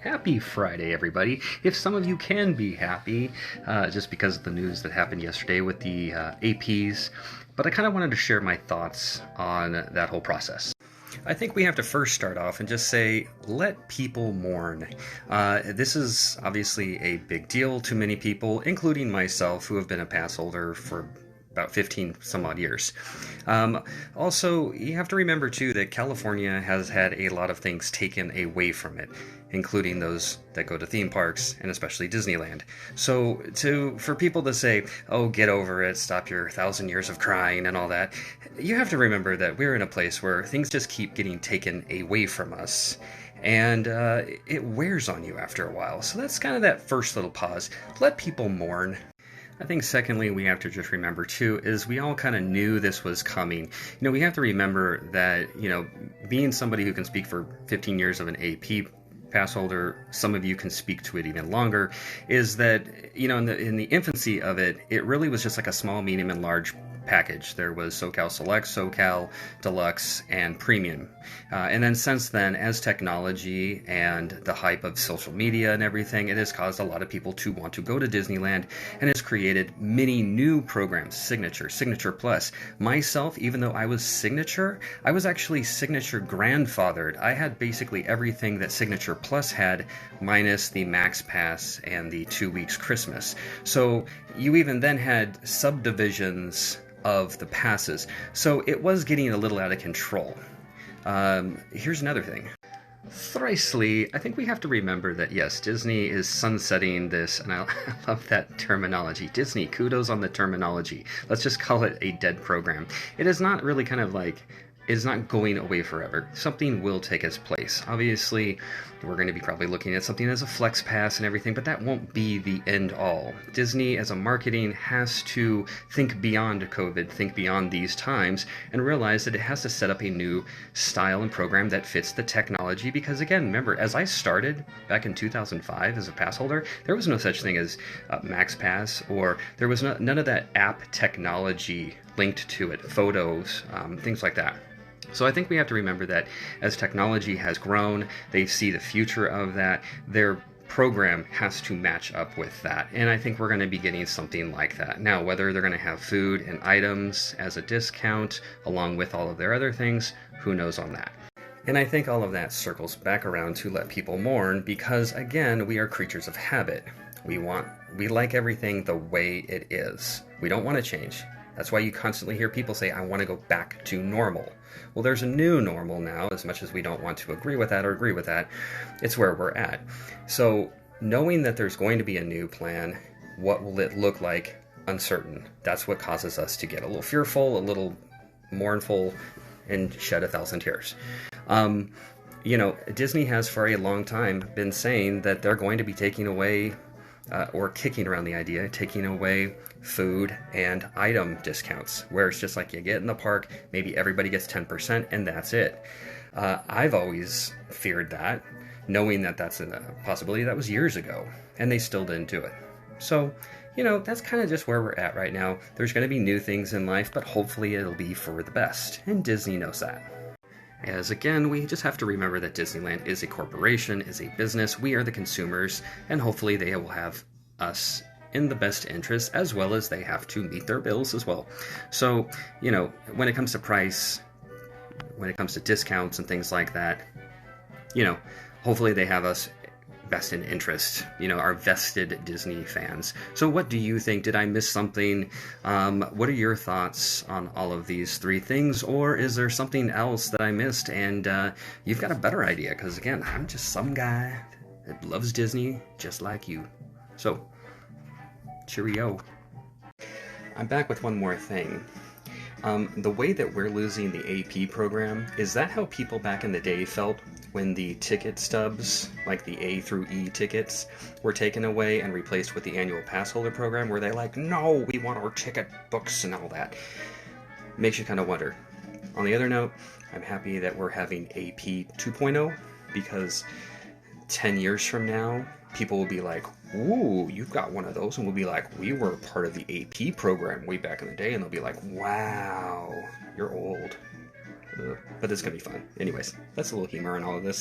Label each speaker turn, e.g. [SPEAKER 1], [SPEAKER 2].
[SPEAKER 1] Happy Friday, everybody. If some of you can be happy, just because of the news that happened yesterday with the APs, but I kind of wanted to share my thoughts on that whole process. I think we have to first start off and just say, let people mourn. This is obviously a big deal to many people, including myself, who have been a pass holder for about 15 some odd years. Also, you have to remember too that California has had a lot of things taken away from it, including those that go to theme parks and especially Disneyland. So for people to say, oh, get over it, stop your 1,000 years of crying and all that, you have to remember that we're in a place where things just keep getting taken away from us. And it wears on you after a while. So that's kind of that first little pause. Let people mourn. I think secondly, we have to just remember too, is we all kind of knew this was coming. We have to remember that, being somebody who can speak for 15 years of an AP pass holder, some of you can speak to it even longer, is that, in the infancy of it, it really was just like a small, medium, and large package. There was SoCal Select, SoCal Deluxe, and Premium. And then since then, as technology and the hype of social media and everything, it has caused a lot of people to want to go to Disneyland and has created many new programs, Signature, Signature Plus. Myself, even though I was Signature, I was actually Signature grandfathered. I had basically everything that Signature Plus had, minus the Max Pass and the 2 weeks Christmas. So you even then had subdivisions of the passes. So it was getting a little out of control. Here's another thing. Thricely, I think we have to remember that, yes, Disney is sunsetting this, and I love that terminology. Disney, kudos on the terminology. Let's just call it a dead program. It is not really kind of like, it's not going away forever. Something will take its place. Obviously, we're going to be probably looking at something as a flex pass and everything, but that won't be the end all. Disney, as a marketing, has to think beyond COVID, think beyond these times, and realize that it has to set up a new style and program that fits the technology. Because again, remember, as I started back in 2005 as a pass holder, there was no such thing as Max Pass, or there was none of that app technology linked to it, photos, things like that. So I think we have to remember that as technology has grown, they see the future of that. Their program has to match up with that. And I think we're going to be getting something like that. Now, whether they're going to have food and items as a discount, along with all of their other things, who knows on that. And I think all of that circles back around to let people mourn, because again, we are creatures of habit. We like everything the way it is. We don't want to change. That's why you constantly hear people say, I want to go back to normal. Well, there's a new normal now, as much as we don't want to agree with that or agree with that. It's where we're at. So knowing that there's going to be a new plan, what will it look like? Uncertain. That's what causes us to get a little fearful, a little mournful, and shed 1,000 tears. Disney has for a long time been saying that they're going to be taking away or kicking around the idea, taking away food and item discounts, where it's just like you get in the park, maybe everybody gets 10% and that's it. I've always feared that, knowing that that's a possibility. That was years ago, and they still didn't do it. So, that's kind of just where we're at right now. There's going to be new things in life, but hopefully it'll be for the best, and Disney knows that. As again, we just have to remember that Disneyland is a corporation, is a business. We are the consumers, and hopefully they will have us in the best interest, as well as they have to meet their bills as well. So, when it comes to price, when it comes to discounts and things like that, hopefully they have us best in interest, our vested Disney fans. So what do you think? Did I miss something? What are your thoughts on all of these three things? Or is there something else that I missed and you've got a better idea? Because again, I'm just some guy that loves Disney just like you. So, cheerio. I'm back with one more thing. The way that we're losing the AP program, is that how people back in the day felt when the ticket stubs, like the A through E tickets, were taken away and replaced with the annual pass holder program? Were they like, no, we want our ticket books and all that? Makes you kind of wonder. On the other note, I'm happy that we're having AP 2.0, because 10 years from now, people will be like, ooh, you've got one of those, and we'll be like, we were part of the AP program way back in the day, and they'll be like, wow, you're old. But it's going to be fun. Anyways, that's a little humor in all of this.